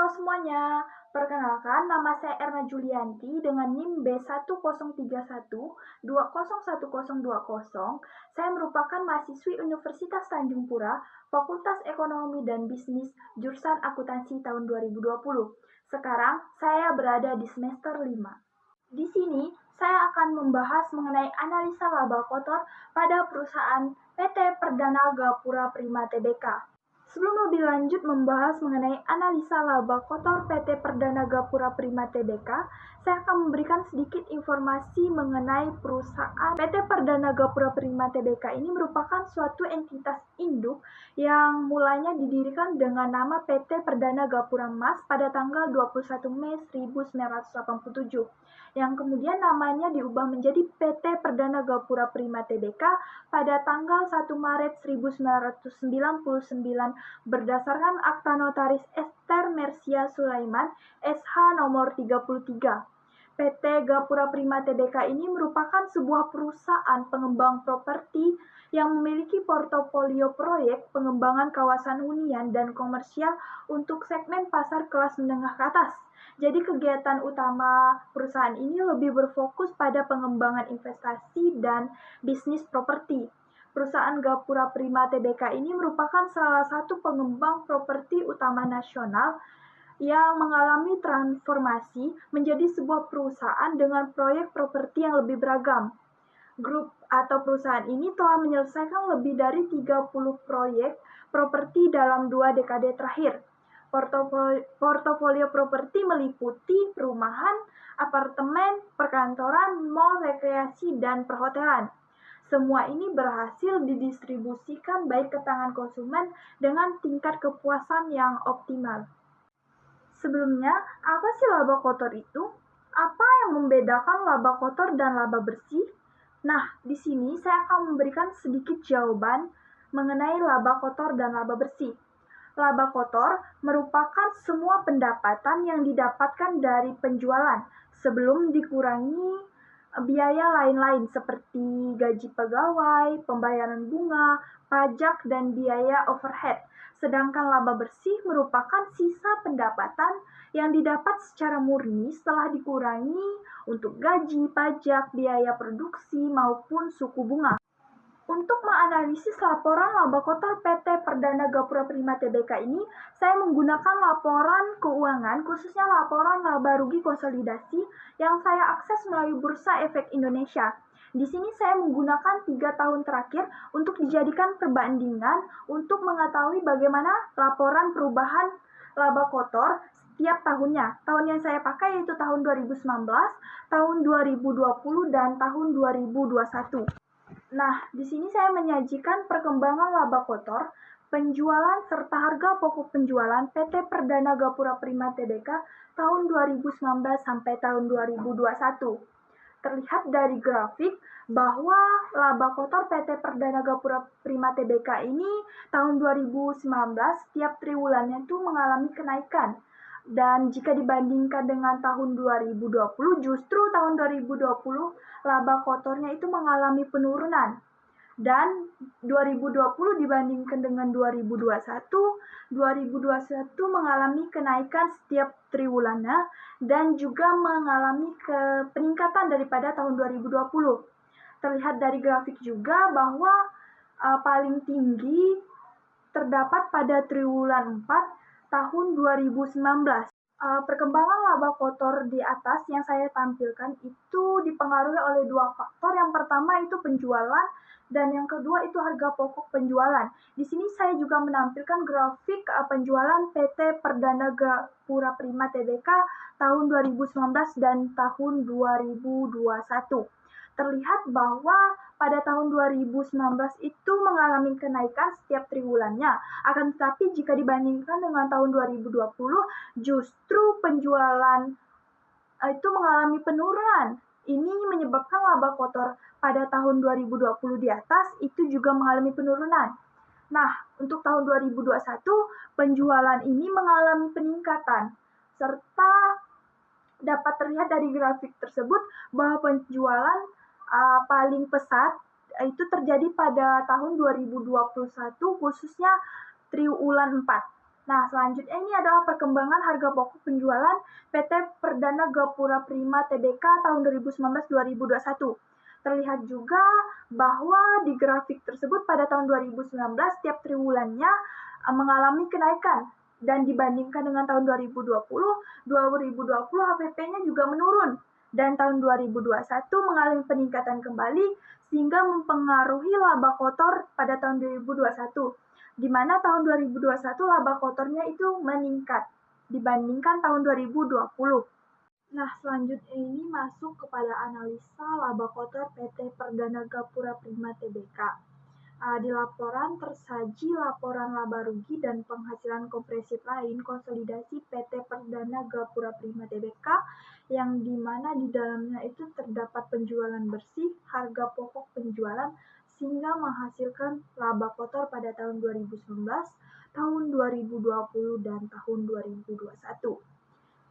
Halo semuanya, perkenalkan nama saya Erna Julianti dengan NIM B1031201020. Saya merupakan mahasiswi Universitas Tanjung Pura, Fakultas Ekonomi dan Bisnis, jurusan Akuntansi tahun 2020. Sekarang saya berada di semester 5. Di sini saya akan membahas mengenai analisa laba kotor pada perusahaan PT Perdana Gapura Prima Tbk. Sebelum lebih lanjut membahas mengenai analisa laba kotor PT Perdana Gapura Prima Tbk, saya akan memberikan sedikit informasi mengenai perusahaan PT Perdana Gapura Prima Tbk. Ini merupakan suatu entitas induk yang mulanya didirikan dengan nama PT Perdana Gapura Mas pada tanggal 21 Mei 1987, yang kemudian namanya diubah menjadi PT Perdana Gapura Prima Tbk pada tanggal 1 Maret 1999 berdasarkan Akta Notaris Ester Mersia Sulaiman SH nomor 33. PT Gapura Prima Tbk ini merupakan sebuah perusahaan pengembang properti yang memiliki portofolio proyek pengembangan kawasan hunian dan komersial untuk segmen pasar kelas menengah ke atas. Jadi kegiatan utama perusahaan ini lebih berfokus pada pengembangan investasi dan bisnis properti. Perusahaan Gapura Prima Tbk ini merupakan salah satu pengembang properti utama nasional yang mengalami transformasi menjadi sebuah perusahaan dengan proyek properti yang lebih beragam. Grup atau perusahaan ini telah menyelesaikan lebih dari 30 proyek properti dalam 2 dekade terakhir. Portofolio properti meliputi perumahan, apartemen, perkantoran, mal, rekreasi, dan perhotelan. Semua ini berhasil didistribusikan baik ke tangan konsumen dengan tingkat kepuasan yang optimal. Sebelumnya, apa sih laba kotor itu? Apa yang membedakan laba kotor dan laba bersih? Nah, di sini saya akan memberikan sedikit jawaban mengenai laba kotor dan laba bersih. Laba kotor merupakan semua pendapatan yang didapatkan dari penjualan sebelum dikurangi biaya lain-lain seperti gaji pegawai, pembayaran bunga, pajak, dan biaya overhead. Sedangkan laba bersih merupakan sisa pendapatan yang didapat secara murni setelah dikurangi untuk gaji, pajak, biaya produksi, maupun suku bunga. Untuk menganalisis laporan laba kotor PT Perdana Gapura Prima Tbk ini, saya menggunakan laporan keuangan, khususnya laporan laba rugi konsolidasi yang saya akses melalui Bursa Efek Indonesia. Di sini saya menggunakan 3 tahun terakhir untuk dijadikan perbandingan untuk mengetahui bagaimana laporan perubahan laba kotor setiap tahunnya. Tahun yang saya pakai yaitu tahun 2019, tahun 2020, dan tahun 2021. Nah, di sini saya menyajikan perkembangan laba kotor, penjualan serta harga pokok penjualan PT Perdana Gapura Prima Tbk tahun 2019 sampai tahun 2021. Terlihat dari grafik bahwa laba kotor PT Perdana Gapura Prima Tbk ini tahun 2019 setiap triwulannya itu mengalami kenaikan. Dan jika dibandingkan dengan tahun 2020, justru tahun 2020 laba kotornya itu mengalami penurunan. Dan 2020 dibandingkan dengan 2021 mengalami kenaikan setiap triwulannya dan juga mengalami peningkatan daripada tahun 2020. Terlihat dari grafik juga bahwa paling tinggi terdapat pada triwulan 4 tahun 2019. Perkembangan laba kotor di atas yang saya tampilkan itu dipengaruhi oleh 2 faktor. Yang pertama itu penjualan dan yang kedua itu harga pokok penjualan. Di sini saya juga menampilkan grafik penjualan PT Perdana Gapura Prima Tbk tahun 2019 dan tahun 2021. Terlihat bahwa pada tahun 2019 itu mengalami kenaikan setiap triwulannya. Akan tetapi jika dibandingkan dengan tahun 2020, justru penjualan itu mengalami penurunan. Ini menyebabkan laba kotor pada tahun 2020 di atas itu juga mengalami penurunan. Nah, untuk tahun 2021, penjualan ini mengalami peningkatan, serta dapat terlihat dari grafik tersebut bahwa penjualan paling pesat itu terjadi pada tahun 2021 khususnya triwulan 4. Nah, selanjutnya ini adalah perkembangan harga pokok penjualan PT Perdana Gapura Prima Tbk tahun 2019-2021. Terlihat juga bahwa di grafik tersebut pada tahun 2019 tiap triwulannya mengalami kenaikan dan dibandingkan dengan tahun 2020 HPP-nya juga menurun dan tahun 2021 mengalami peningkatan kembali sehingga mempengaruhi laba kotor pada tahun 2021. Di mana tahun 2021 laba kotornya itu meningkat dibandingkan tahun 2020. Nah, selanjutnya ini masuk kepada analisa laba kotor PT Perdana Gapura Prima Tbk. Di laporan tersaji laporan laba rugi dan penghasilan kompresif lain konsolidasi PT Perdana Gapura Prima Tbk yang dimana di dalamnya itu terdapat penjualan bersih, harga pokok penjualan sehingga menghasilkan laba kotor pada tahun 2019, tahun 2020, dan tahun 2021.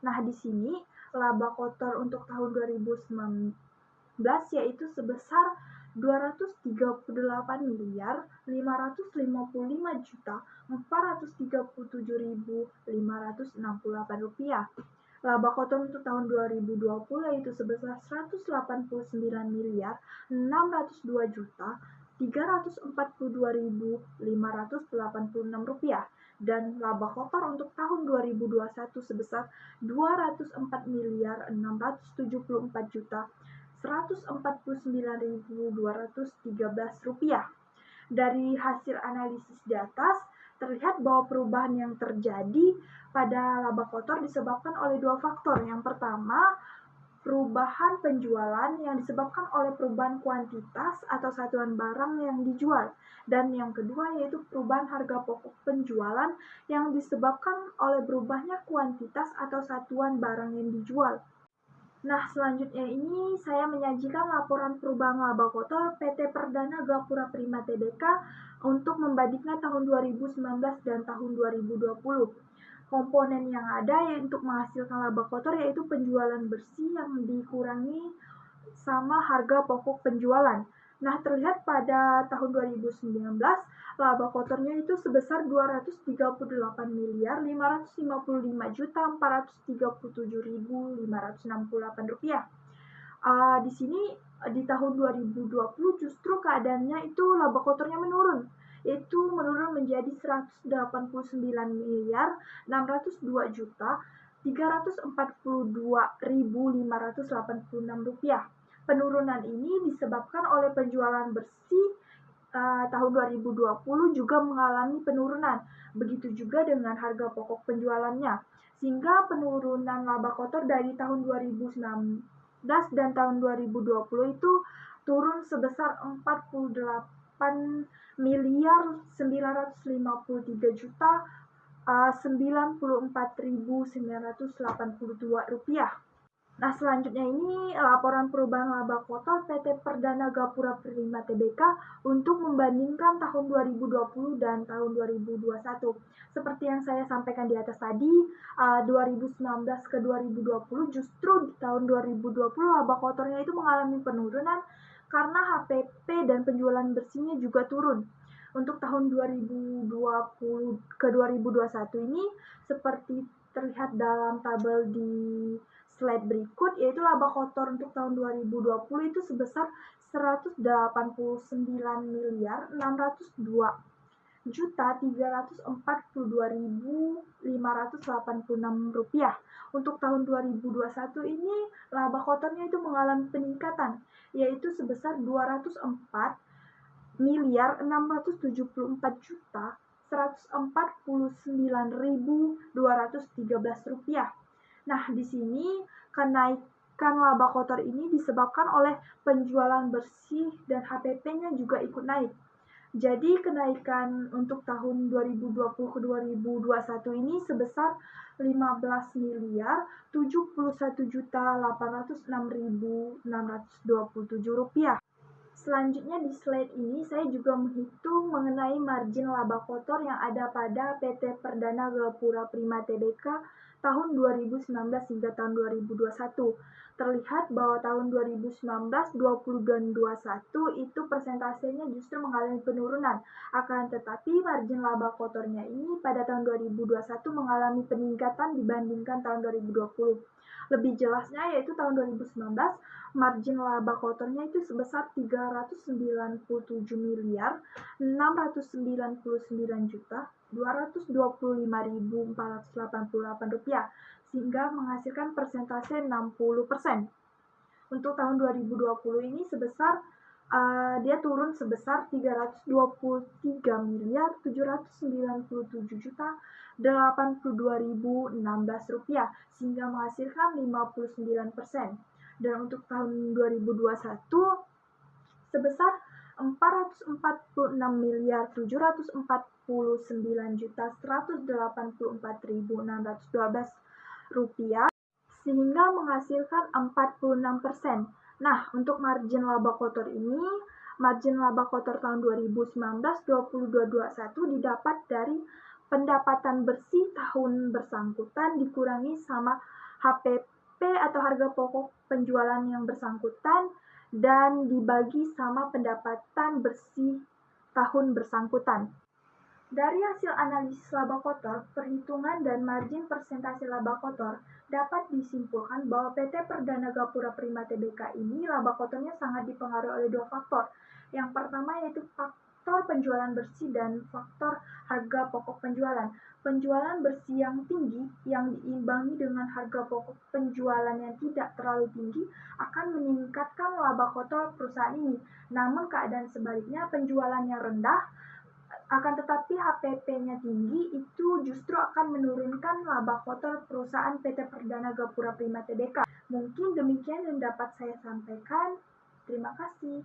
Nah, di sini laba kotor untuk tahun 2019 yaitu sebesar 238 miliar 555 juta 437.568 rupiah. Laba kotor untuk tahun 2020 yaitu sebesar 189 miliar 602 juta 342.586 rupiah dan laba kotor untuk tahun 2021 sebesar 204 miliar 674 juta 149.213 rupiah. Dari hasil analisis di atas terlihat bahwa perubahan yang terjadi pada laba kotor disebabkan oleh dua faktor. Yang pertama, perubahan penjualan yang disebabkan oleh perubahan kuantitas atau satuan barang yang dijual. Dan yang kedua yaitu perubahan harga pokok penjualan yang disebabkan oleh berubahnya kuantitas atau satuan barang yang dijual. Nah, selanjutnya ini saya menyajikan laporan perubahan laba kotor PT Perdana Gapura Prima Tbk untuk membandingkan tahun 2019 dan tahun 2020. Komponen yang ada untuk menghasilkan laba kotor yaitu penjualan bersih yang dikurangi sama harga pokok penjualan. Nah, terlihat pada tahun 2019 laba kotornya itu sebesar 238 miliar 555 juta 437.568 rupiah. Di sini di tahun 2020 justru keadaannya itu laba kotornya menurun, yaitu menurun menjadi 189 miliar 602 juta 342.586 rupiah. Penurunan ini disebabkan oleh penjualan bersih tahun 2020 juga mengalami penurunan. Begitu juga dengan harga pokok penjualannya. Sehingga penurunan laba kotor dari tahun 2019 dan tahun 2020 itu turun sebesar 48 miliar 953 juta 94.982 rupiah. Nah, selanjutnya ini laporan perubahan laba kotor PT Perdana Gapura Prima Tbk untuk membandingkan tahun 2020 dan tahun 2021. Seperti yang saya sampaikan di atas tadi, 2019 ke 2020 justru di tahun 2020 laba kotornya itu mengalami penurunan karena HPP dan penjualan bersihnya juga turun. Untuk tahun 2020 ke 2021 ini seperti terlihat dalam tabel di slide berikut, yaitu laba kotor untuk tahun 2020 itu sebesar 189 miliar 602 juta 342.586 rupiah. Untuk tahun 2021 ini laba kotornya itu mengalami peningkatan, yaitu sebesar 204 miliar 674 juta 149.213 rupiah. Nah, di sini kenaikan laba kotor ini disebabkan oleh penjualan bersih dan HPP-nya juga ikut naik. Jadi kenaikan untuk tahun 2020 ke 2021 ini sebesar 15 miliar 71 juta 806.627 rupiah. Selanjutnya di slide ini saya juga menghitung mengenai margin laba kotor yang ada pada PT Perdana Gapura Prima Tbk tahun 2019 hingga tahun 2021. Terlihat bahwa tahun 2019, 20 dan 21 itu persentasenya justru mengalami penurunan. Akan tetapi margin laba kotornya ini pada tahun 2021 mengalami peningkatan dibandingkan tahun 2020. Lebih jelasnya yaitu tahun 2019 margin laba kotornya itu sebesar 397 miliar 699 juta 225.488 rupiah sehingga menghasilkan persentase 60%. Untuk tahun 2020 ini dia turun sebesar 323 miliar 797 juta 82.016 rupiah sehingga menghasilkan 59%. Dan untuk tahun 2021 sebesar 446 miliar 749 juta 184.612 rupiah sehingga menghasilkan 46%. Nah, untuk margin laba kotor ini, margin laba kotor tahun 2019, 20, 2021 didapat dari pendapatan bersih tahun bersangkutan dikurangi sama HPP atau harga pokok penjualan yang bersangkutan dan dibagi sama pendapatan bersih tahun bersangkutan. Dari hasil analisis laba kotor, perhitungan dan margin persentase laba kotor dapat disimpulkan bahwa PT Perdana Gapura Prima Tbk ini laba kotornya sangat dipengaruhi oleh dua faktor. Yang pertama yaitu faktor penjualan bersih dan faktor harga pokok penjualan. Penjualan bersih yang tinggi yang diimbangi dengan harga pokok penjualan yang tidak terlalu tinggi akan meningkatkan laba kotor perusahaan ini. Namun keadaan sebaliknya, penjualan yang rendah akan tetapi HPP-nya tinggi itu justru akan menurunkan laba kotor perusahaan PT Perdana Gapura Prima Tbk. Mungkin demikian yang dapat saya sampaikan. Terima kasih.